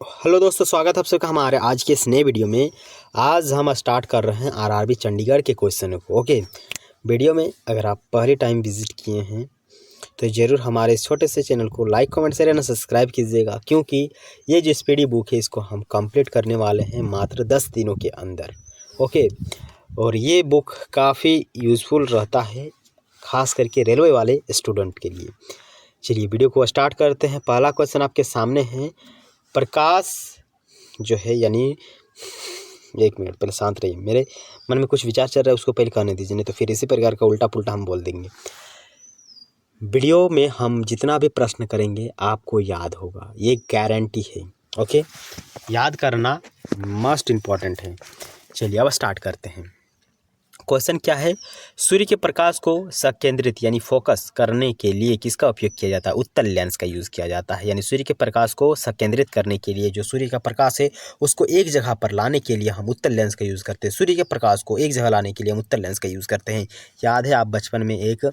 Hello दोस्तों, स्वागत है आप सबका हमारे आज के इस नए वीडियो में। आज हम स्टार्ट कर रहे हैं आरआरबी चंडीगढ़ के क्वेश्चन को। ओके, वीडियो में अगर आप पहले टाइम विजिट किए हैं तो ज़रूर हमारे इस छोटे से चैनल को like comment share and subscribe कीजिएगा, क्योंकि ये जो स्पीडी बुक है इसको हम कंप्लीट करने वाले हैं मात्र 10 दिनों के अंदर। ओके, और ये बुक काफ़ी यूज़फुल रहता है, ख़ास करके रेलवे वाले स्टूडेंट के लिए। चलिए वीडियो को स्टार्ट करते हैं। पहला क्वेश्चन आपके सामने है, प्रकाश जो है यानी, एक मिनट पहले शांत रहिए, मेरे मन में कुछ विचार चल रहा है, उसको पहले कहने दीजिए, नहीं तो फिर इसी प्रकार का उल्टा पुल्टा हम बोल देंगे। वीडियो में हम जितना भी प्रश्न करेंगे आपको याद होगा, ये गारंटी है। ओके, याद करना मस्ट इम्पॉर्टेंट है। चलिए अब स्टार्ट करते हैं। क्वेश्चन क्या है, सूर्य के प्रकाश को संकेंद्रित यानी फोकस करने के लिए किसका उपयोग किया जाता है? उत्तल लेंस का यूज़ किया जाता है। यानी सूर्य के प्रकाश को संकेंद्रित करने के लिए, जो सूर्य का प्रकाश है उसको एक जगह पर लाने के लिए हम उत्तल लेंस का यूज़ करते हैं। सूर्य के प्रकाश को एक जगह लाने के लिए हम उत्तल लेंस का यूज़ करते हैं। याद है, आप बचपन में एक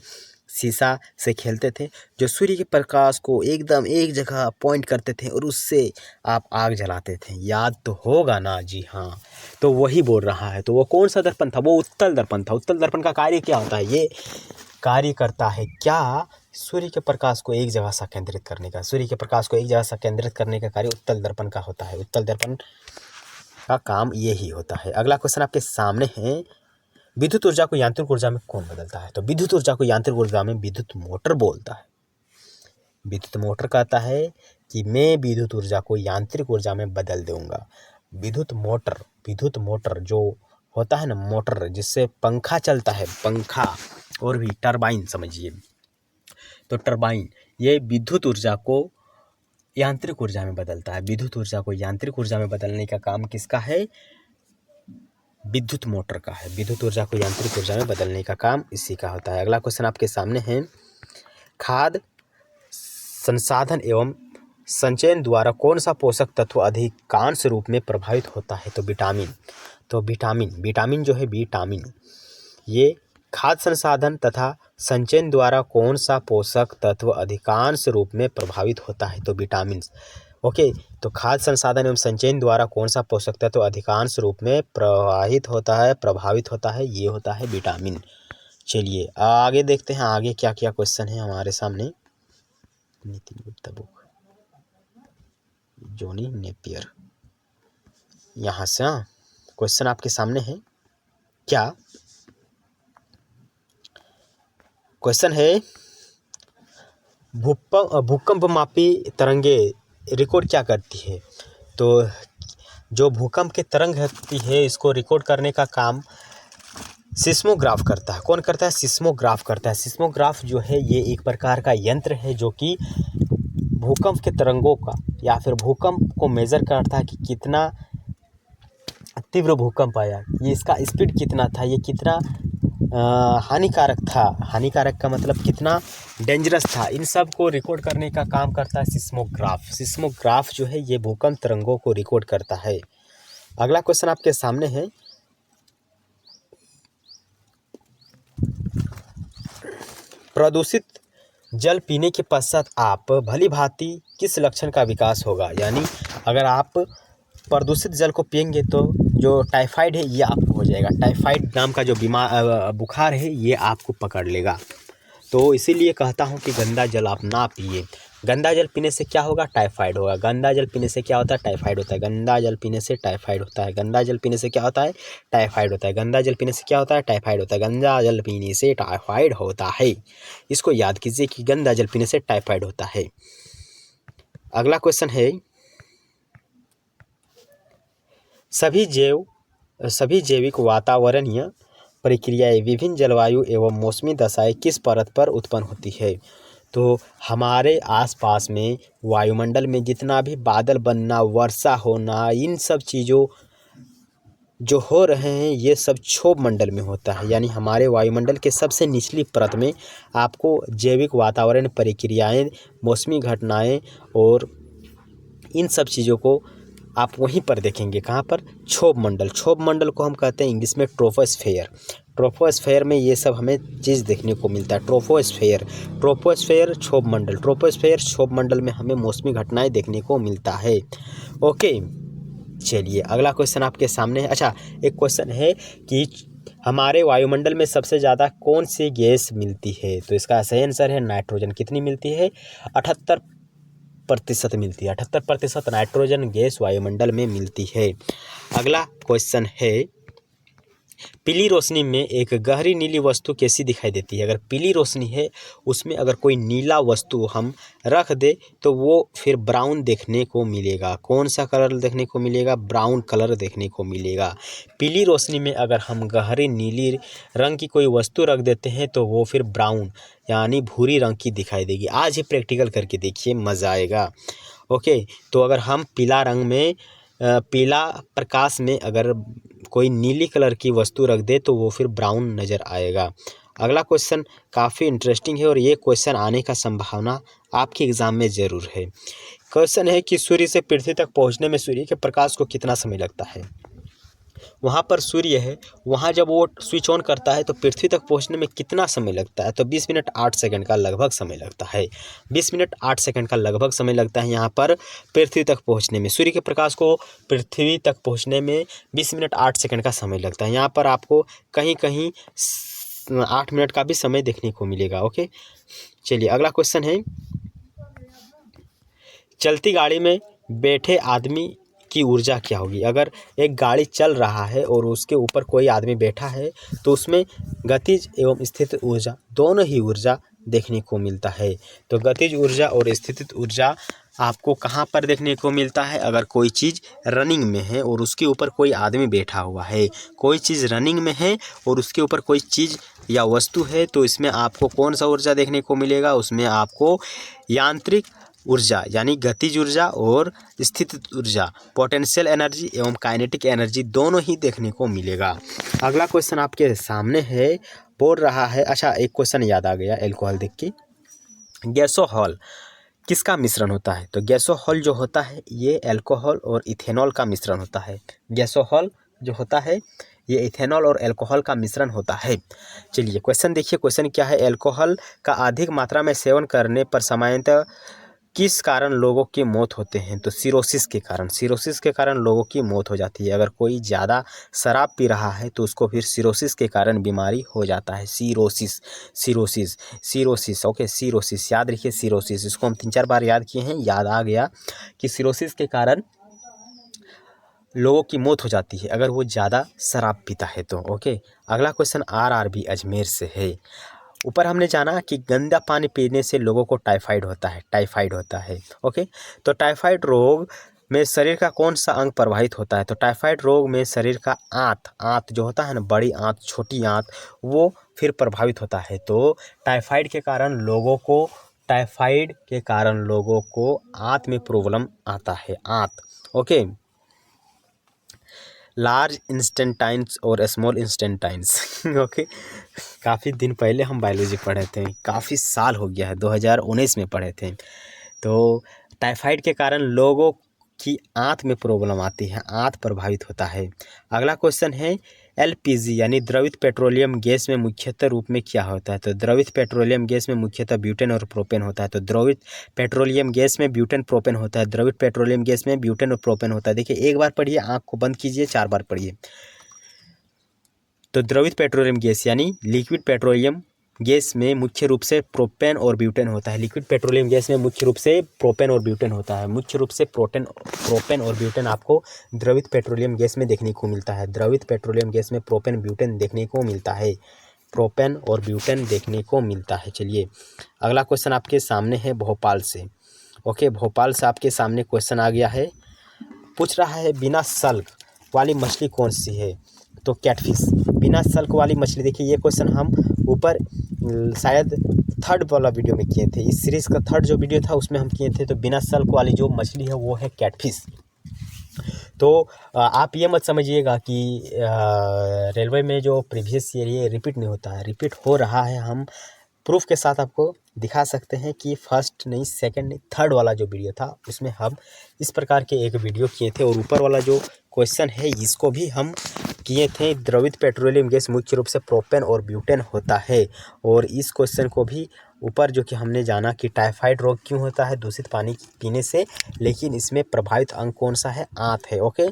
शीशा से खेलते थे, जो सूर्य के प्रकाश को एकदम एक जगह पॉइंट करते थे और उससे आप आग जलाते थे। याद तो होगा ना? जी हाँ, तो वही बोल रहा है। तो वो कौन सा दर्पण था? वो उत्तल दर्पण था। उत्तल दर्पण का कार्य क्या होता है? ये कार्य करता है क्या? सूर्य के प्रकाश को एक जगह संकेंद्रित करने का। सूर्य के प्रकाश को एक जगह संकेंद्रित करने का कार्य उत्तल दर्पण का होता है। उत्तल दर्पण का काम यही होता है। अगला क्वेश्चन आपके सामने है, विद्युत ऊर्जा को यांत्रिक ऊर्जा में कौन बदलता है? तो विद्युत ऊर्जा को यांत्रिक ऊर्जा में विद्युत मोटर बोलता है। विद्युत मोटर कहता है कि मैं विद्युत ऊर्जा को यांत्रिक ऊर्जा में बदल दूंगा। विद्युत मोटर जो होता है ना, मोटर जिससे पंखा चलता है, पंखा और भी टरबाइन समझिए, तो टरबाइन ये विद्युत ऊर्जा को यांत्रिक ऊर्जा में बदलता है। विद्युत ऊर्जा को यांत्रिक ऊर्जा में बदलने का काम किसका है? विद्युत मोटर का है। विद्युत ऊर्जा को यांत्रिक ऊर्जा में बदलने का काम इसी का होता है। अगला क्वेश्चन आपके सामने है, खाद्य संसाधन एवं संचयन द्वारा कौन सा पोषक तत्व अधिकांश रूप में प्रभावित होता है? तो विटामिन। तो विटामिन जो है, विटामिन ये खाद्य संसाधन तथा संचयन द्वारा कौन सा पोषक तत्व अधिकांश रूप में प्रभावित होता है? तो विटामिन। ओके, तो खाद्य संसाधन एवं संचयन द्वारा कौन सा पोषक तत्व अधिकांश रूप में प्रभावित होता है? ये होता है विटामिन। चलिए आगे देखते हैं, आगे क्या क्या क्वेश्चन है हमारे सामने। Nitin Gupta book, Johnny Napier, यहाँ से क्वेश्चन आपके सामने है। क्या क्वेश्चन है, भूकंप मापी तरंगे रिकॉर्ड क्या करती है? तो जो भूकंप की तरंग होती है, इसको रिकॉर्ड करने का काम सिस्मोग्राफ करता है। कौन करता है? सिस्मोग्राफ करता है। सिस्मोग्राफ जो है ये एक प्रकार का यंत्र है जो कि भूकंप के तरंगों का या फिर भूकंप को मेज़र करता है कि कितना तीव्र भूकंप आया, ये इसका स्पीड कितना था, ये कितना हानिकारक था। हानिकारक का मतलब कितना डेंजरस था। इन सब को रिकॉर्ड करने का काम करता है सिस्मोग्राफ। सिस्मोग्राफ जो है ये भूकंप तरंगों को रिकॉर्ड करता है। अगला क्वेश्चन आपके सामने है, प्रदूषित जल पीने के पश्चात आप भली भांति किस लक्षण का विकास होगा? यानी अगर आप प्रदूषित जल को पिएंगे तो जो टाइफाइड है ये आपको हो जाएगा। टाइफाइड नाम का जो बुखार है ये आपको पकड़ लेगा। तो इसीलिए कहता हूँ कि गंदा जल आप ना पिए। गंदा जल पीने से क्या होगा? टाइफाइड होगा। गंदा जल पीने से क्या होता है? टाइफाइड होता है। गंदा जल पीने से टाइफाइड होता है। गंदा जल पीने से क्या होता है? टाइफाइड होता है। गंदा जल पीने से क्या होता है? टाइफाइड होता है। गंदा जल पीने से टाइफाइड होता है। इसको याद कीजिए कि गंदा जल पीने से टाइफाइड होता है। अगला क्वेश्चन है, सभी जैविक वातावरणीय प्रक्रियाएं विभिन्न जलवायु एवं मौसमी दशाएं किस परत पर उत्पन्न होती है? तो हमारे आसपास में वायुमंडल में जितना भी बादल बनना, वर्षा होना, इन सब चीज़ों जो हो रहे हैं ये सब क्षोभ मंडल में होता है। यानी हमारे वायुमंडल के सबसे निचली परत में आपको जैविक वातावरण प्रक्रियाएं, मौसमी घटनाएं और इन सब चीज़ों को आप वहीं पर देखेंगे। कहाँ पर? क्षोभ मंडल। क्षोभ मंडल को हम कहते हैं इंग्लिश में ट्रोपोस्फेयर। ट्रोपोस्फेयर में ये सब हमें चीज़ देखने को मिलता है। ट्रोपोस्फेयर क्षोभ मंडल में हमें मौसमी घटनाएं देखने को मिलता है। ओके, चलिए अगला क्वेश्चन आपके सामने है। अच्छा, एक क्वेश्चन है कि हमारे वायुमंडल में सबसे ज़्यादा कौन सी गैस मिलती है? तो इसका सही आंसर है नाइट्रोजन। कितनी मिलती है? 78% मिलती है। 78% नाइट्रोजन गैस वायुमंडल में मिलती है। अगला क्वेश्चन है, पीली रोशनी में एक गहरी नीली वस्तु कैसी दिखाई देती है? अगर पीली रोशनी है उसमें अगर कोई नीला वस्तु हम रख दे तो वो फिर ब्राउन देखने को मिलेगा। कौन सा कलर देखने को मिलेगा? ब्राउन कलर देखने को मिलेगा। पीली रोशनी में अगर हम गहरी नीली रंग की कोई वस्तु रख देते हैं तो वो फिर ब्राउन यानी भूरी रंग की दिखाई देगी। आज ही प्रैक्टिकल करके देखिए, मज़ा आएगा। ओके, तो अगर हम पीला रंग में पीला प्रकाश में अगर कोई नीली कलर की वस्तु रख दे तो वो फिर ब्राउन नज़र आएगा। अगला क्वेश्चन काफ़ी इंटरेस्टिंग है और ये क्वेश्चन आने का संभावना आपके एग्ज़ाम में ज़रूर है। क्वेश्चन है कि सूर्य से पृथ्वी तक पहुंचने में सूर्य के प्रकाश को कितना समय लगता है? वहाँ पर सूर्य है, वहाँ जब वो स्विच ऑन करता है तो पृथ्वी तक पहुँचने में कितना समय लगता है? तो 20 मिनट 8 सेकंड का लगभग समय लगता है। 20 मिनट 8 सेकंड का लगभग समय लगता है यहाँ पर पृथ्वी तक पहुँचने में। सूर्य के प्रकाश को पृथ्वी तक पहुँचने में 20 मिनट 8 सेकंड का समय लगता है। यहाँ पर आपको कहीं कहीं 8 मिनट का भी समय देखने को मिलेगा। ओके, चलिए अगला क्वेश्चन है, चलती गाड़ी में बैठे आदमी की ऊर्जा क्या होगी? अगर एक गाड़ी चल रहा है और उसके ऊपर कोई आदमी बैठा है तो उसमें गतिज एवं स्थितिज ऊर्जा दोनों ही ऊर्जा देखने को मिलता है। तो गतिज ऊर्जा और स्थितिज ऊर्जा आपको कहाँ पर देखने को मिलता है? अगर कोई चीज़ रनिंग में है और उसके ऊपर कोई आदमी बैठा हुआ है, कोई चीज़ रनिंग में है और उसके ऊपर कोई चीज़ या वस्तु है, तो इसमें आपको कौन सा ऊर्जा देखने को मिलेगा? उसमें आपको यांत्रिक ऊर्जा यानी गतिज ऊर्जा और स्थितिज ऊर्जा, पोटेंशियल एनर्जी एवं काइनेटिक एनर्जी दोनों ही देखने को मिलेगा। अगला क्वेश्चन आपके सामने है, बोल रहा है, अच्छा एक क्वेश्चन याद आ गया एल्कोहल देख के। गैसोहॉल किसका मिश्रण होता है? तो गैसोहॉल जो होता है ये अल्कोहल और इथेनॉल का मिश्रण होता है। गैसोहॉल जो होता है ये इथेनॉल और अल्कोहल का मिश्रण होता है। चलिए क्वेश्चन देखिए, क्वेश्चन क्या है, अल्कोहल का अधिक मात्रा में सेवन करने पर सामान्यतः किस कारण लोगों की मौत होते हैं? तो सिरोसिस के कारण लोगों की मौत हो जाती है। अगर कोई ज़्यादा शराब पी रहा है तो उसको फिर सिरोसिस के कारण बीमारी हो जाता है। सिरोसिस ओके, सिरोसिस याद रखिए। सिरोसिस इसको हम 3-4 बार याद किए हैं, याद आ गया कि सिरोसिस के कारण लोगों की मौत हो जाती है अगर वो ज़्यादा शराब पीता है तो। ओके, अगला क्वेश्चन RRB अजमेर से है। ऊपर हमने जाना कि गंदा पानी पीने से लोगों को टाइफाइड होता है। ओके, तो टाइफाइड रोग में शरीर का कौन सा अंग प्रभावित होता है? तो टाइफाइड रोग में शरीर का आंत जो होता है ना, बड़ी आंत छोटी आंत, वो फिर प्रभावित होता है। तो टाइफाइड के कारण लोगों को आंत में प्रॉब्लम आता है, आंत। ओके, लार्ज इंस्टेंटाइन्स और स्मॉल इंस्टेंटाइन्स ओके, काफ़ी दिन पहले हम बायोलॉजी पढ़े थे, काफ़ी साल हो गया है, 2019 में पढ़े थे। तो टाइफाइड के कारण लोगों की आंत में प्रॉब्लम आती है, आंत प्रभावित होता है। अगला क्वेश्चन है, LPG यानी द्रवित पेट्रोलियम गैस में मुख्यतः रूप में क्या होता है? तो द्रवित पेट्रोलियम गैस में मुख्यतः ब्यूटेन और प्रोपेन होता है। तो द्रवित पेट्रोलियम गैस में ब्यूटेन प्रोपेन होता है। द्रवित पेट्रोलियम गैस में ब्यूटेन और प्रोपेन होता है। देखिए, एक बार पढ़िए, आँख को बंद कीजिए, 4 बार पढ़िए। तो द्रवित पेट्रोलियम गैस यानी लिक्विड पेट्रोलियम गैस में मुख्य रूप से प्रोपेन और ब्यूटेन होता है। लिक्विड पेट्रोलियम गैस में मुख्य रूप से प्रोपेन और ब्यूटेन होता है। मुख्य रूप से प्रोपेन और ब्यूटेन आपको द्रवित पेट्रोलियम गैस में देखने को मिलता है। द्रवित पेट्रोलियम गैस में प्रोपेन ब्यूटेन देखने को मिलता है, प्रोपेन और ब्यूटेन देखने को मिलता है। चलिए अगला क्वेश्चन आपके सामने है भोपाल से। ओके, भोपाल से आपके सामने क्वेश्चन आ गया है, पूछ रहा है बिना सल्क वाली मछली कौन सी है? तो कैटफिश, बिना सल्क वाली मछली। देखिए, ये क्वेश्चन हम ऊपर शायद 3rd वाला वीडियो में किए थे, इस सीरीज़ का 3rd जो वीडियो था उसमें हम किए थे। तो बिना सल्क वाली जो मछली है वो है कैटफिश। तो आप ये मत समझिएगा कि रेलवे में जो प्रीवियस ईयर ये रिपीट नहीं होता है, रिपीट हो रहा है। हम प्रूफ के साथ आपको दिखा सकते हैं कि फर्स्ट नहीं, सेकंड नहीं, थर्ड वाला जो वीडियो था उसमें हम इस प्रकार के एक वीडियो किए थे। और ऊपर वाला जो क्वेश्चन है इसको भी हम किए थे। द्रवित पेट्रोलियम गैस मुख्य रूप से प्रोपेन और ब्यूटेन होता है। और इस क्वेश्चन को भी ऊपर जो कि हमने जाना कि टाइफाइड रोग क्यों होता है दूषित पानी पीने से, लेकिन इसमें प्रभावित अंग कौन सा है, आंत है। ओके,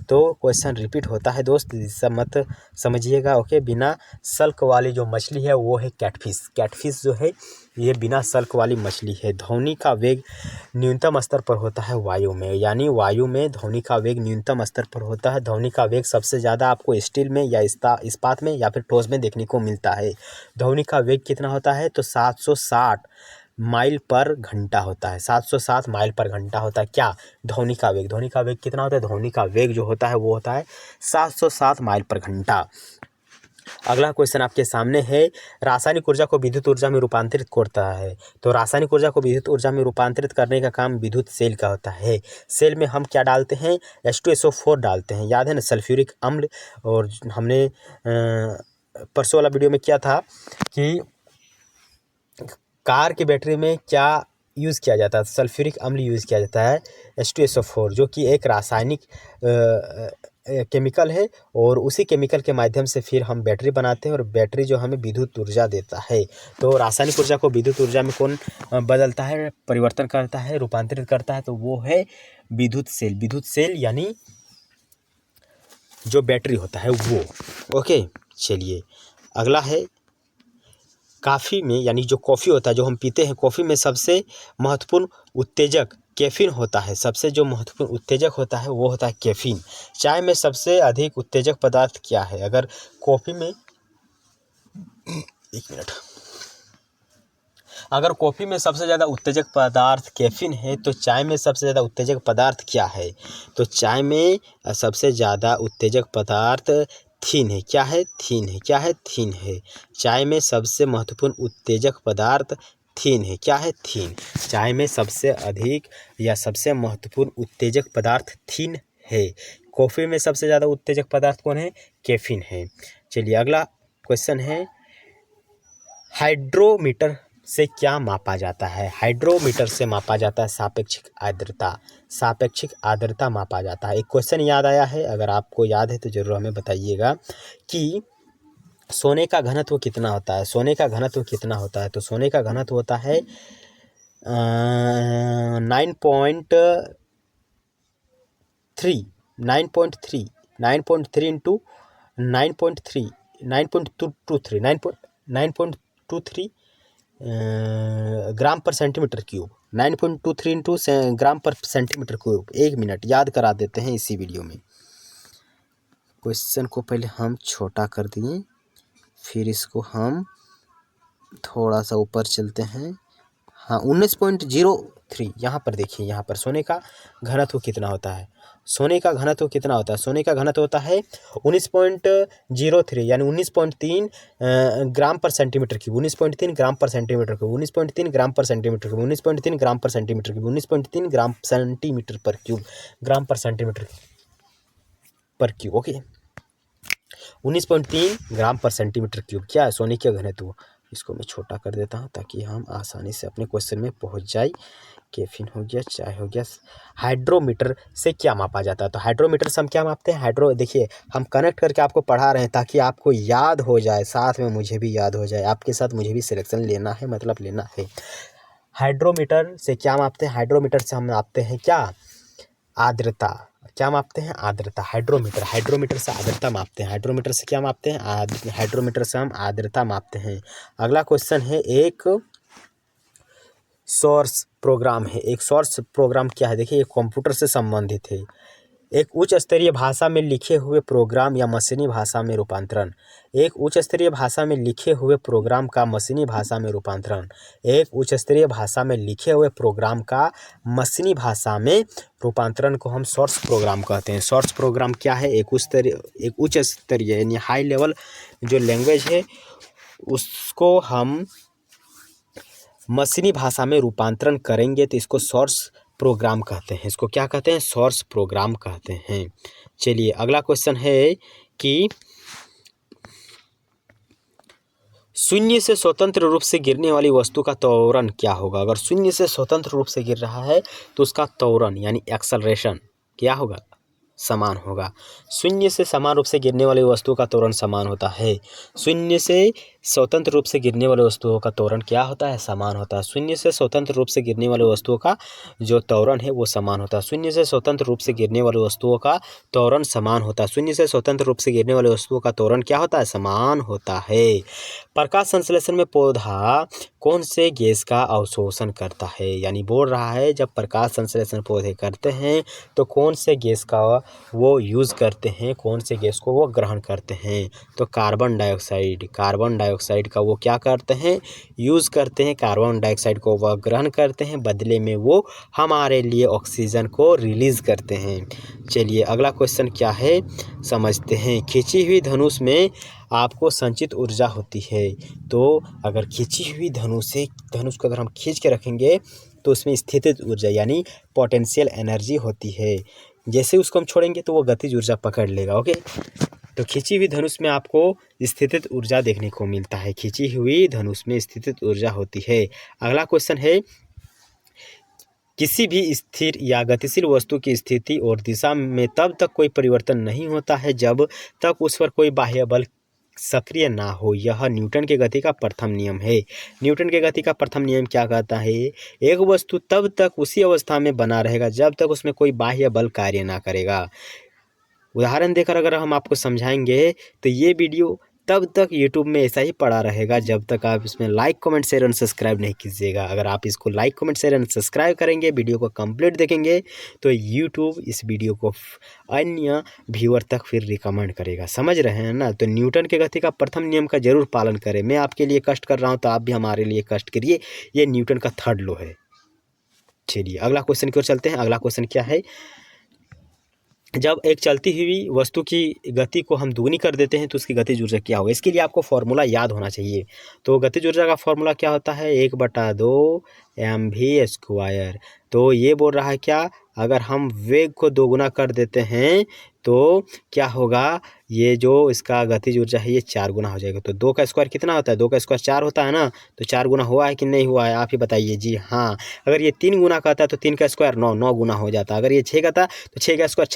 तो क्वेश्चन रिपीट होता है दोस्त, इससे मत समझिएगा। ओके, बिना सल्क वाली जो मछली है वो है कैटफिश। कैटफिश जो है ये बिना सल्क वाली मछली है। ध्वनि का वेग न्यूनतम स्तर पर होता है वायु में, यानी वायु में ध्वनि का वेग न्यूनतम स्तर पर होता है। ध्वनि का वेग सबसे ज़्यादा आपको स्टील में या इस्पात में या फिर ठोस में देखने को मिलता है। ध्वनि का वेग कितना होता है, तो 760 माइल पर घंटा होता है। 760 माइल पर घंटा होता है क्या, ध्वनि का वेग। ध्वनि का वेग कितना होता है, ध्वनि का वेग जो होता है वो होता है 760 माइल पर घंटा। अगला क्वेश्चन आपके सामने है, रासायनिक ऊर्जा को विद्युत ऊर्जा में रूपांतरित करता है। तो रासायनिक ऊर्जा को विद्युत ऊर्जा में रूपांतरित करने का काम विद्युत सेल का होता है। सेल में हम क्या डालते हैं, H2SO4 डालते हैं, याद है ना, सल्फ्यूरिक अम्ल। और हमने परसों वाला वीडियो में किया था कि कार की बैटरी में क्या यूज़ किया जाता है, सल्फ्यूरिक अम्ल यूज़ किया जाता है, H2SO4, जो कि एक रासायनिक केमिकल है। और उसी केमिकल के माध्यम से फिर हम बैटरी बनाते हैं और बैटरी जो हमें विद्युत ऊर्जा देता है। तो रासायनिक ऊर्जा को विद्युत ऊर्जा में कौन बदलता है, परिवर्तन करता है, रूपांतरित करता है, तो वो है विद्युत सेल। विद्युत सेल यानी जो बैटरी होता है वो। ओके, चलिए अगला है, कॉफ़ी में यानी जो कॉफ़ी होता है जो हम पीते हैं, कॉफ़ी में सबसे महत्वपूर्ण उत्तेजक कैफीन होता है। सबसे जो महत्वपूर्ण उत्तेजक होता है वो होता है कैफीन। चाय में सबसे अधिक उत्तेजक पदार्थ क्या है, अगर कॉफ़ी में एक मिनट, अगर कॉफ़ी में सबसे ज़्यादा उत्तेजक पदार्थ कैफीन है तो चाय में सबसे ज़्यादा उत्तेजक पदार्थ क्या है, तो चाय में सबसे ज़्यादा उत्तेजक पदार्थ थीन है। क्या है, थीन है। क्या है, थीन है। चाय में सबसे महत्वपूर्ण उत्तेजक पदार्थ थीन है। क्या है, थीन। चाय में सबसे अधिक या सबसे महत्वपूर्ण उत्तेजक पदार्थ थीन है। कॉफ़ी में सबसे ज़्यादा उत्तेजक पदार्थ कौन है, कैफीन है। चलिए अगला क्वेश्चन है, हाइड्रोमीटर से क्या मापा जाता है। हाइड्रोमीटर से मापा जाता है सापेक्षिक आर्द्रता। सापेक्षिक आर्द्रता मापा जाता है। एक क्वेश्चन याद आया है, अगर आपको याद है तो ज़रूर हमें बताइएगा कि सोने का घनत्व कितना होता है। सोने का घनत्व कितना होता है, तो सोने का घनत्व होता है 9.3 इंटू 9.23 ग्राम पर सेंटीमीटर क्यूब। 9.23 इंटू ग्राम पर सेंटीमीटर क्यूब। 1 मिनट याद करा देते हैं इसी वीडियो में। क्वेश्चन को पहले हम छोटा कर दिए, फिर इसको हम थोड़ा सा ऊपर चलते हैं। हाँ, 19.03 यहाँ पर देखिए, यहाँ पर सोने का घनत्व कितना होता है। सोने का घनत्व कितना होता है, सोने का घनत्व होता है 19.03 यानी 19.3 ग्राम पर सेंटीमीटर क्यूब। 19.3 ग्राम पर सेंटीमीटर क्यूब। 19.3 ग्राम पर सेंटीमीटर क्यूब। 19.3 ग्राम पर सेंटीमीटर क्यूब। 19.3 ग्राम सेंटीमीटर पर क्यूब। ग्राम पर सेंटीमीटर पर क्यूब। ओके, 19.3 ग्राम पर सेंटीमीटर क्यूब क्या है, सोने का घनत्व। इसको मैं छोटा कर देता हूँ ताकि हम आसानी से अपने क्वेश्चन में पहुँच जाए। कैफीन हो गया, चाय हो गया। हाइड्रोमीटर से क्या मापा जाता है, तो हाइड्रोमीटर से हम क्या मापते हैं, देखिए हम कनेक्ट करके आपको पढ़ा रहे हैं ताकि आपको याद हो जाए, साथ में मुझे भी याद हो जाए, आपके साथ मुझे भी सिलेक्शन लेना है, मतलब लेना है। हाइड्रोमीटर से क्या मापते हैं, हाइड्रोमीटर से हम मापते हैं क्या, आर्द्रता। क्या मापते हैं, आर्द्रता। हाइड्रोमीटर से आर्द्रता मापते हैं। हाइड्रोमीटर से क्या मापते हैं, हाइड्रोमीटर से हम आर्द्रता मापते हैं। अगला क्वेश्चन है, एक सोर्स प्रोग्राम है। एक सोर्स प्रोग्राम क्या है, देखिए ये कंप्यूटर से संबंधित है। एक उच्च स्तरीय भाषा में लिखे हुए प्रोग्राम या मशीनी भाषा में रूपांतरण। एक उच्च स्तरीय भाषा में लिखे हुए प्रोग्राम का मशीनी भाषा में रूपांतरण। एक उच्च स्तरीय भाषा में लिखे हुए प्रोग्राम का मशीनी भाषा में रूपांतरण को हम सोर्स प्रोग्राम कहते हैं। सोर्स प्रोग्राम क्या है, एक उच्च स्तरीय यानी हाई लेवल जो लैंग्वेज है उसको हम मशीनी भाषा में रूपांतरण करेंगे तो इसको सोर्स प्रोग्राम कहते हैं। इसको क्या कहते हैं, सोर्स प्रोग्राम कहते हैं। चलिए अगला क्वेश्चन है कि शून्य से स्वतंत्र रूप से गिरने वाली वस्तु का त्वरण क्या होगा? अगर शून्य से स्वतंत्र रूप से गिर रहा है तो उसका त्वरण यानी एक्सेलरेशन क्या होगा? समान होगा। शून्य से समान रूप से गिरने वाली वस्तु का त्वरण समान होता है। शून्य से स्वतंत्र रूप से गिरने वाली वस्तुओं का त्वरण क्या होता है? समान होता है। शून्य से स्वतंत्र रूप से गिरने वाली वस्तुओं का जो त्वरण है वो समान होता है। शून्य से स्वतंत्र रूप से गिरने वाली वस्तुओं का त्वरण समान होता है। शून्य से स्वतंत्र रूप से गिरने वाली वस्तुओं का त्वरण क्या होता है? समान होता है। प्रकाश संश्लेषण में पौधा कौन से गैस का अवशोषण करता है? यानी बोल रहा है जब प्रकाश संश्लेषण पौधे करते हैं तो कौन से गैस का वो यूज़ करते हैं, कौन से गैस को वो ग्रहण करते हैं? तो कार्बन डाइऑक्साइड का वो क्या करते हैं? यूज़ करते हैं। कार्बन डाइऑक्साइड को वह ग्रहण करते हैं, बदले में वो हमारे लिए ऑक्सीजन को रिलीज़ करते हैं। चलिए अगला क्वेश्चन क्या है समझते हैं। खींची हुई धनुष में आपको संचित ऊर्जा होती है। तो अगर खींची हुई धनुष को अगर हम खींच के रखेंगे तो उसमें स्थितिज ऊर्जा यानी पोटेंशियल एनर्जी होती है। जैसे उसको हम छोड़ेंगे तो वो गतिज ऊर्जा पकड़ लेगा। ओके, तो खींची हुई धनुष में आपको स्थितिज ऊर्जा देखने को मिलता है। खींची हुई धनुष में स्थितिज ऊर्जा होती है। अगला क्वेश्चन है, किसी भी स्थिर या गतिशील वस्तु की स्थिति और दिशा में तब तक कोई परिवर्तन नहीं होता है जब तक उस पर कोई बाह्य बल सक्रिय ना हो। यह न्यूटन के गति का प्रथम नियम है। न्यूटन के गति का प्रथम नियम क्या कहता है? एक वस्तु तब तक उसी अवस्था में बना रहेगा जब तक उसमें कोई बाह्य बल कार्य ना करेगा। उदाहरण देकर अगर हम आपको समझाएंगे तो ये वीडियो तब तक यूट्यूब में ऐसा ही पड़ा रहेगा जब तक आप इसमें like comment share and subscribe नहीं कीजिएगा। अगर आप इसको like comment share and subscribe करेंगे, वीडियो को कंप्लीट देखेंगे, तो यूट्यूब इस वीडियो को अन्य व्यूअर तक फिर रिकमेंड करेगा। समझ रहे हैं ना? तो न्यूटन के गति का प्रथम नियम का जरूर पालन करें। मैं आपके लिए कष्ट कर रहा हूँ तो आप भी हमारे लिए कष्ट करिए। ये न्यूटन का थर्ड लॉ है। चलिए अगला क्वेश्चन की ओर चलते हैं। अगला क्वेश्चन क्या है, जब एक चलती हुई वस्तु की गति को हम दुगनी कर देते हैं तो उसकी गतिज ऊर्जा क्या होगा? इसके लिए आपको फॉर्मूला याद होना चाहिए। तो गतिज ऊर्जा का फॉर्मूला क्या होता है? 1/2 mv²। तो ये बोल रहा है क्या, अगर हम वेग को दोगुना कर देते हैं तो क्या होगा? ये जो इसका गतिज ऊर्जा है ये 4 गुना हो जाएगा। तो 2 का स्क्वायर कितना होता है? 2 का स्क्वायर 4 होता है ना। तो 4 गुना हुआ है कि नहीं हुआ है? आप ही बताइए। जी हाँ। अगर ये 3 गुना का था तो 3 का स्क्वायर 9 गुना हो जाता। अगर ये 6 का था तो 6 का स्क्वायर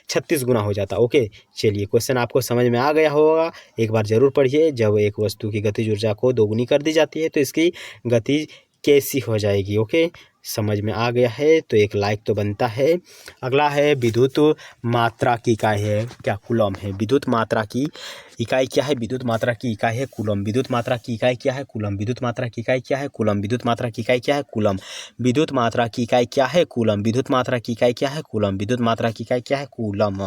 36 गुना हो जाता। ओके, चलिए क्वेश्चन आपको समझ में आ गया होगा। एक बार जरूर पढ़िए। जब एक वस्तु की गतिज ऊर्जा को दोगुनी कर दी जाती है तो इसकी गति कैसी हो जाएगी? ओके, समझ में आ गया है तो एक लाइक तो बनता है। अगला है, विद्युत मात्रा की इकाई है क्या? कूलम है। विद्युत मात्रा की इकाई क्या है? विद्युत मात्रा की इकाई है कूलम। विद्युत मात्रा की इकाई क्या है? कूलम। विद्युत मात्रा की इकाई क्या है? कूलम। विद्युत मात्रा की इकाई क्या है? कूलम। विद्युत मात्रा की इकाई क्या है? कूलम। विद्युत मात्रा की इकाई क्या है? कूलम। विद्युत मात्रा की इकाई क्या है? कूलम।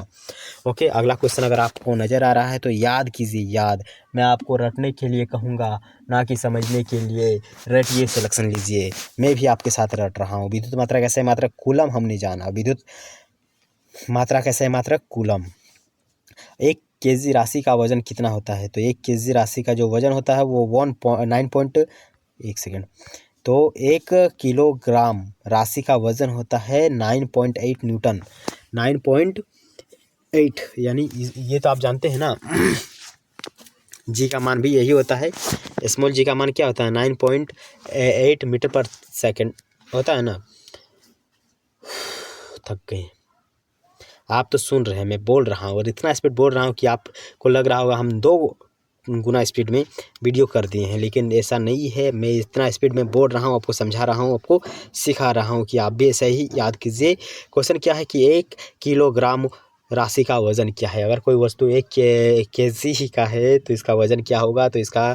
ओके, अगला क्वेश्चन अगर आपको नज़र आ रहा है तो याद कीजिए। याद मैं आपको रटने के लिए कहूँगा, ना कि समझने के लिए। रटिए, सिलेक्शन लीजिए। मैं भी आपके साथ रट रहा हूँ। विद्युत मात्रा कैसे है? मात्रक कूलम हमने जाना। विद्युत मात्रा कैसे है? मात्रक कूलम। 1 kg राशि का वजन कितना होता है? तो 1 kg राशि का जो वजन होता है वो 1 सेकेंड। तो 1 किलोग्राम राशि का वजन होता है 9.8 न्यूटन। 9.8 यानी ये तो आप जानते हैं ना। जी का मान भी यही होता है। स्मॉल जी का मान क्या होता है? 9.8 मीटर पर सेकेंड होता है ना। थक गए आप तो सुन रहे हैं, मैं बोल रहा हूँ और इतना स्पीड बोल रहा हूँ कि आपको लग रहा होगा हम 2 गुना स्पीड में वीडियो कर दिए हैं, लेकिन ऐसा नहीं है। मैं इतना स्पीड में बोल रहा हूँ, आपको समझा रहा हूँ, आपको सिखा रहा हूँ कि आप भी ऐसा ही याद कीजिए। क्वेश्चन क्या है कि 1 किलोग्राम राशि का वजन क्या है? अगर कोई वस्तु 1 kg का है तो इसका वजन क्या होगा? तो इसका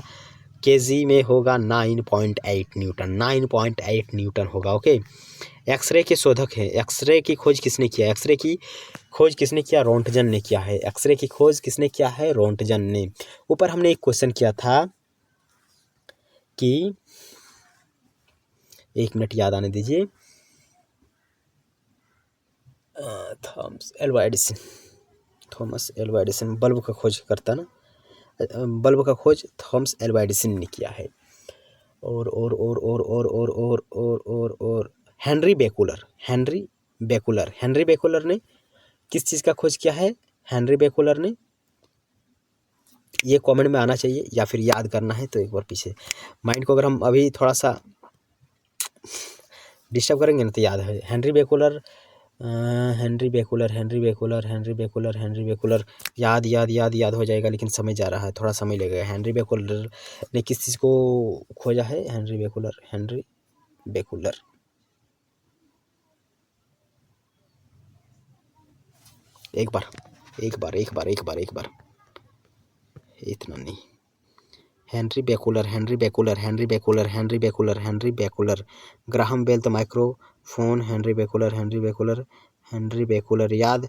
केजी में होगा 9.8 न्यूटन। 9.8 न्यूटन होगा। ओके, एक्सरे के शोधक हैं। एक्सरे की खोज किसने किया? एक्सरे की खोज किसने किया? रोंटगन ने किया है। एक्सरे की खोज किसने किया है? रोंटगन ने। ऊपर हमने एक क्वेश्चन किया था कि 1 मिनट याद आने दीजिए। थॉमस एल्वा एडिसन बल्ब का खोज करता ना। बल्ब का खोज थॉमस एल्वा एडिसन ने किया है। और हेनरी बेकुलर ने किस चीज़ का खोज किया है? हेनरी बेकुलर ने ये कमेंट में आना चाहिए, या फिर याद करना है तो एक बार पीछे माइंड को अगर हम अभी थोड़ा सा डिस्टर्ब करेंगे ना तो याद है। Henry Becquerel, Henry Becquerel, Henry Becquerel, Henry Becquerel, Henry Becquerel, याद याद याद याद हो जाएगा, लेकिन समय जा रहा है, थोड़ा समय लगेगा। हेनरी बेकुलर ने किस चीज़ को खोजा है? हेनरी बेकुलर, हेनरी बेकुलर, एक बार एक बार एक बार एक बार एक बार, इतना नहीं। Henry Becquerel, Henry Becquerel, Henry Becquerel, Henry Becquerel, Henry Becquerel, Graham Bell तो microphone, Henry Becquerel, Henry Becquerel, Henry Becquerel, याद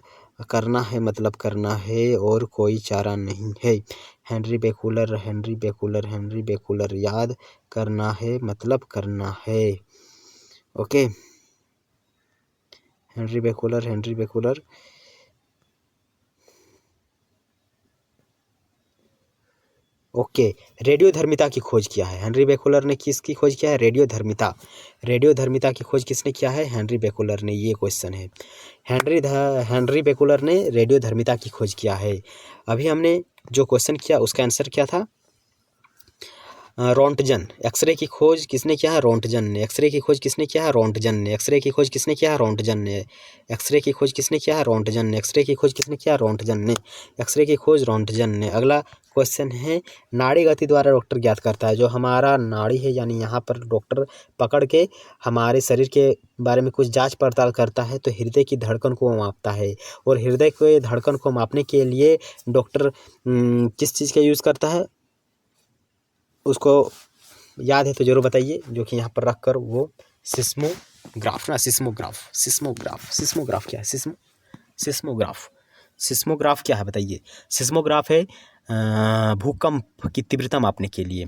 करना है मतलब करना है और कोई चारा नहीं है। Henry Becquerel, Henry Becquerel, Henry Becquerel, याद करना है मतलब करना है। Okay, Henry Becquerel, Henry बेकुलर, okay, रेडियोधर्मिता की खोज किया है। हेनरी बेकुलर ने किसकी खोज किया है? रेडियोधर्मिता। रेडियोधर्मिता की खोज किसने किया है? हेनरी बेकुलर ने। ये क्वेश्चन है। हेनरी बेकुलर ने रेडियोधर्मिता की खोज किया है। अभी हमने जो क्वेश्चन किया उसका आंसर क्या था? रोंटजन। एक्सरे की खोज किसने किया है? रोंटजन ने। एक्सरे की खोज किसने किया है? रोंटजन ने। एक्सरे की खोज किसने किया है? रोंटजन ने। एक्सरे की खोज किसने किया है? रोंटजन ने। एक्सरे की खोज किसने किया है? रोंटजन ने। एक्सरे की खोज रोंटजन ने। अगला क्वेश्चन है, नाड़ी गति द्वारा डॉक्टर ज्ञात करता है। जो हमारा नाड़ी है, यानी यहाँ पर डॉक्टर पकड़ के हमारे शरीर के बारे में कुछ जांच पड़ताल करता है, तो हृदय की धड़कन को मापता है। और हृदय के धड़कन को मापने के लिए डॉक्टर किस चीज़ का यूज़ करता है? उसको याद है तो जरूर बताइए, जो कि यहाँ पर रख कर वो सिस्मोग्राफ ना, सिस्मोग्राफ, सिस्मोग्राफ, सिस्मोग्राफ क्या है? सिस्मोग्राफ, सिस्मोग्राफ क्या है बताइए? सिस्मोग्राफ है भूकंप की तीव्रता मापने के लिए।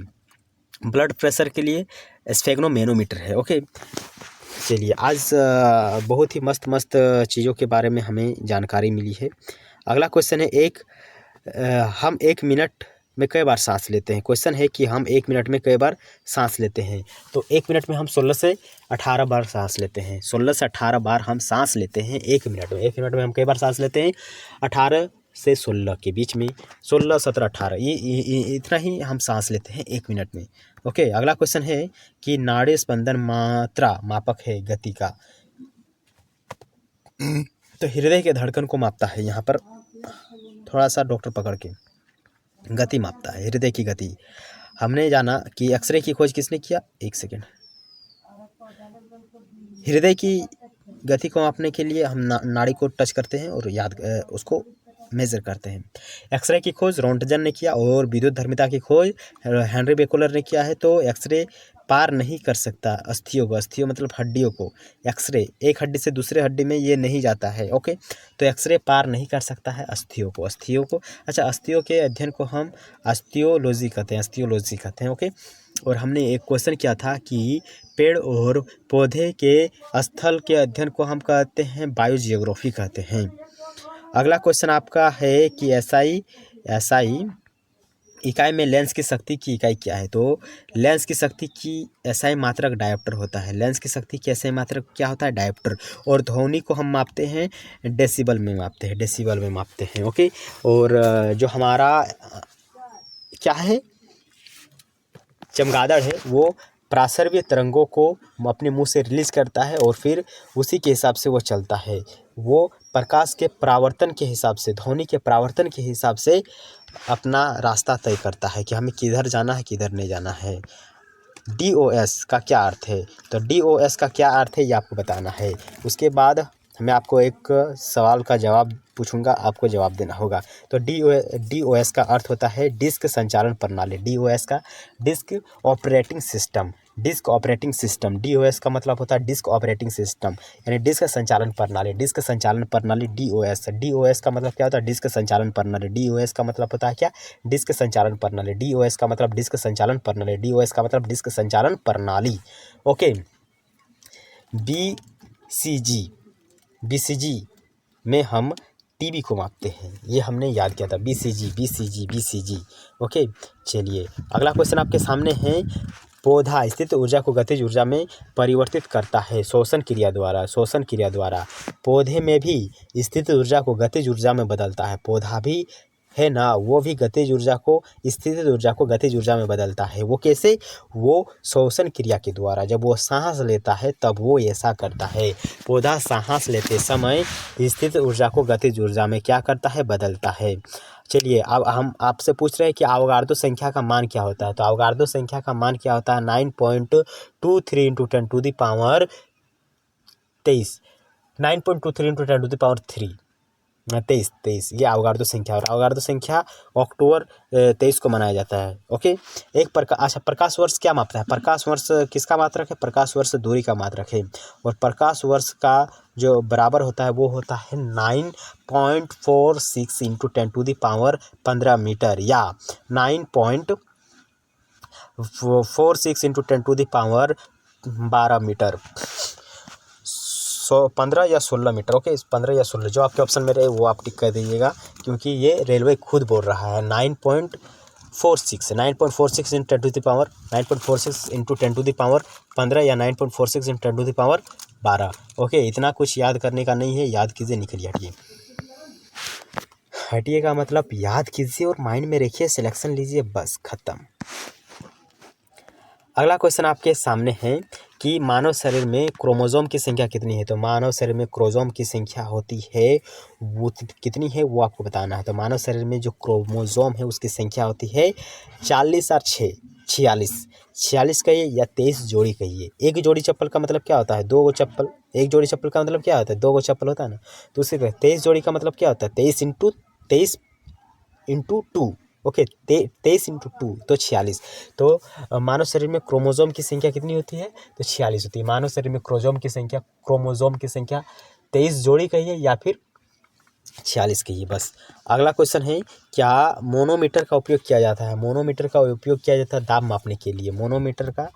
ब्लड प्रेशर के लिए स्फेग्नोमेनोमीटर है। ओके, चलिए, आज बहुत ही मस्त मस्त चीज़ों के बारे में हमें जानकारी मिली है। अगला क्वेश्चन है, हम 1 मिनट में कई बार सांस लेते हैं? क्वेश्चन है कि हम 1 मिनट में कई बार सांस लेते हैं। तो 1 मिनट में हम 16 से 18 बार सांस लेते हैं। 16 से 18 बार हम सांस लेते हैं 1 मिनट में। 1 मिनट में हम कई बार सांस लेते हैं? 18 से 16 के बीच में, 16, 17, 18, ये इतना ही हम सांस लेते हैं 1 मिनट में। ओके, अगला क्वेश्चन है कि नाड़ी स्पंदन मात्रा मापक है गति का। तो हृदय के धड़कन को मापता है। यहाँ पर थोड़ा सा डॉक्टर पकड़ के गति मापता है, हृदय की गति। हमने जाना कि एक्सरे की खोज किसने किया? एक सेकेंड। हृदय की गति को मापने के लिए हम नाड़ी को टच करते हैं और उसको मेजर करते हैं। एक्सरे की खोज रोंटजन ने किया और विद्युत धर्मिता की खोज हेनरी बेकुलर ने किया है। तो एक्सरे पार नहीं कर सकता अस्थियों को, अस्थियों मतलब हड्डियों को। एक्सरे एक हड्डी से दूसरे हड्डी में ये नहीं जाता है। ओके, तो एक्सरे पार नहीं कर सकता है अस्थियों को, अस्थियों को। अच्छा, अस्थियों के अध्ययन को हम अस्थियोलॉजी कहते हैं, अस्थियोलॉजी कहते हैं। ओके, और हमने एक क्वेश्चन किया था कि पेड़ और पौधे के स्थल के अध्ययन को हम कहते हैं बायोजियोग्राफी कहते हैं। अगला क्वेश्चन आपका है कि एसआई इकाई में लेंस की शक्ति की इकाई क्या है? तो लेंस की शक्ति की एसआई मात्रक डायोप्टर होता है। लेंस की शक्ति की एसआई मात्रक क्या होता है? डायोप्टर। और ध्वनि को हम मापते हैं डेसिबल में मापते हैं, डेसिबल में मापते हैं। ओके, और जो हमारा क्या है, चमगादड़ है, वो प्रासर्वीय तरंगों को अपने मुंह से रिलीज करता है और फिर उसी के हिसाब से वो चलता है। वो प्रकाश के परावर्तन के हिसाब से, ध्वनि के परावर्तन के हिसाब से अपना रास्ता तय करता है कि हमें किधर जाना है, किधर नहीं जाना है। DOS का क्या अर्थ है? तो DOS का क्या अर्थ है ये आपको बताना है। उसके बाद मैं आपको एक सवाल का जवाब पूछूंगा, आपको जवाब देना होगा। तो DOS का अर्थ होता है डिस्क संचालन प्रणाली। DOS का disk operating system, disk operating system. DOS का मतलब होता है डिस्क ऑपरेटिंग सिस्टम, यानी डिस्क संचालन प्रणाली, डिस्क संचालन प्रणाली DOS। DOS का मतलब क्या होता है? डिस्क संचालन प्रणाली। DOS का मतलब होता है क्या? डिस्क संचालन प्रणाली। DOS का मतलब डिस्क संचालन प्रणाली। DOS का मतलब डिस्क संचालन प्रणाली। ओके, BCG में हम टीबी को मापते हैं, ये हमने याद किया था। BCG। ओके, चलिए, अगला क्वेश्चन आपके सामने है, पौधा स्थित ऊर्जा को गतिज ऊर्जा में परिवर्तित करता है श्वसन क्रिया द्वारा। श्वसन क्रिया द्वारा पौधे में भी स्थित ऊर्जा को गतिज ऊर्जा में बदलता है। पौधा भी है ना, वो भी गतिज ऊर्जा को स्थितिज ऊर्जा को गतिज ऊर्जा में बदलता है। वो कैसे? वो श्वसन क्रिया के द्वारा। जब वो सांस लेता है तब वो ऐसा करता है। पौधा सांस लेते समय स्थितिज ऊर्जा को गतिज ऊर्जा में क्या करता है? बदलता है। चलिए अब हम आपसे पूछ रहे हैं कि अवगार्दो संख्या का मान क्या होता है। तो अवगार्दो संख्या का मान क्या होता है? 9.23 × 10⁻³ 23, 9.23 × 10⁻³ 23 ये अवगार्दो संख्या। और अवगार्दो संख्या अक्टूबर 23 को मनाया जाता है। ओके, एक प्रकाश वर्ष क्या मापता है? प्रकाश वर्ष किसका मात्रक है? प्रकाश वर्ष दूरी का मात्रक है। और प्रकाश वर्ष का जो बराबर होता है वो होता है 9.46 × 10⁻15 मीटर या 9.46 × 10⁻12 मीटर। 15 या 16 मीटर। ओके, 15 या 16 जो आपके ऑप्शन में रहे वो आप टिक कर दीजिएगा, क्योंकि ये रेलवे खुद बोल रहा है। 9.46 × 10⁻15 या 9.46 × 10⁻12। ओके, इतना कुछ याद करने का नहीं है, याद कीजिए, निकलिए, हटिए। हटिए का मतलब याद कीजिए और माइंड में रखिए, सिलेक्शन लीजिए, बस खत्म। अगला क्वेश्चन आपके सामने है कि मानव शरीर में क्रोमोसोम की संख्या कितनी है। तो मानव शरीर में क्रोमोसोम की संख्या होती है वो कितनी है वो आपको बताना है। तो मानव शरीर में जो क्रोमोसोम है उसकी संख्या होती है 40 और 6 46 कहिए या 23 जोड़ी कहिए। एक जोड़ी चप्पल का मतलब क्या होता है? 2 गो चप्पल। एक जोड़ी चप्पल का मतलब क्या होता है? 2 गो चप्पल होता है ना। तो उसी 23 जोड़ी का मतलब क्या होता है? 23 × 2। ओके, 23 × 2 तो 46। तो मानव शरीर में क्रोमोसोम की संख्या कितनी होती है? तो 46 होती है। मानव शरीर में क्रोमोसोम की संख्या 23 जोड़ी कहिए या फिर 46 कहिए, बस। अगला क्वेश्चन है, क्या मोनोमीटर का उपयोग किया जाता है? मोनोमीटर का उपयोग किया जाता है दाब मापने के लिए। मोनोमीटर का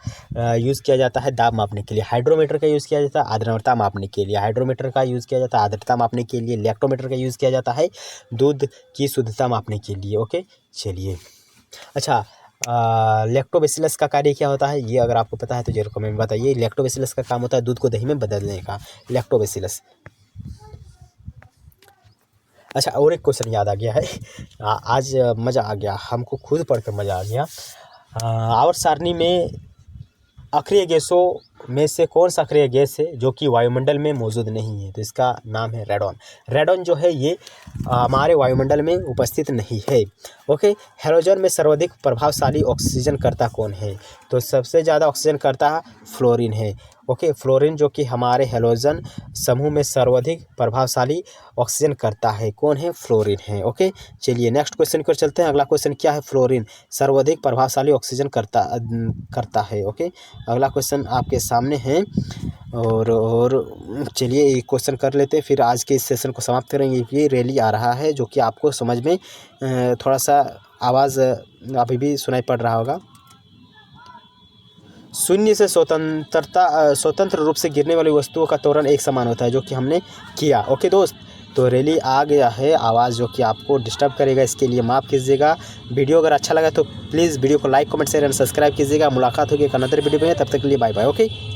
यूज़ किया जाता है दाब मापने के लिए। हाइड्रोमीटर का यूज़ किया जाता है आर्द्रता मापने के लिए। हाइड्रोमीटर का यूज़ किया जाता है आर्द्रता मापने के लिए। लैक्टोमीटर का यूज़ किया जाता है दूध की शुद्धता मापने के लिए। ओके, चलिए। अच्छा, लैक्टोबैसिलस का कार्य क्या होता है? ये अगर आपको पता है तो जरूर कमेंट में बताइए। लैक्टोबैसिलस का काम होता है दूध को दही में बदलने का, लैक्टोबैसिलस। अच्छा, और एक क्वेश्चन याद आ गया है। आज मज़ा आ गया, हमको खुद पढ़कर मज़ा आ गया। आवर्त सारणी में अक्रिय गैसों में से कौन सा अक्रिय गैस है जो कि वायुमंडल में मौजूद नहीं है? तो इसका नाम है रेडॉन। रेडॉन जो है ये हमारे वायुमंडल में उपस्थित नहीं है। ओके, हैलोजन में सर्वाधिक प्रभावशाली ऑक्सीजन कर्ता कौन है? तो सबसे ज़्यादा ऑक्सीजन कर्ता फ्लोरीन है। ओके, फ्लोरीन जो कि हमारे हैलोजन समूह में सर्वाधिक प्रभावशाली ऑक्सीजन करता है। कौन है? फ्लोरीन है। ओके, चलिए नेक्स्ट क्वेश्चन की ओर चलते हैं। अगला क्वेश्चन क्या है? फ्लोरीन सर्वाधिक प्रभावशाली ऑक्सीजन करता है। ओके, अगला क्वेश्चन आपके सामने है और चलिए एक क्वेश्चन कर लेते हैं, फिर आज के इस सेशन को समाप्त करेंगे। ये रैली आ रहा है जो कि आपको समझ में थोड़ा सा आवाज़ अभी भी सुनाई पड़ रहा होगा। शून्य से स्वतंत्र रूप से गिरने वाली वस्तुओं का त्वरण एक समान होता है, जो कि हमने किया। ओके दोस्त, तो रैली आ गया है, आवाज़ जो कि आपको डिस्टर्ब करेगा, इसके लिए माफ़ कीजिएगा। वीडियो अगर अच्छा लगा तो प्लीज़ वीडियो को like, comment, share and subscribe कीजिएगा। मुलाकात होगी एक अनदर वीडियो में, तब तक के लिए बाय बाय। ओके।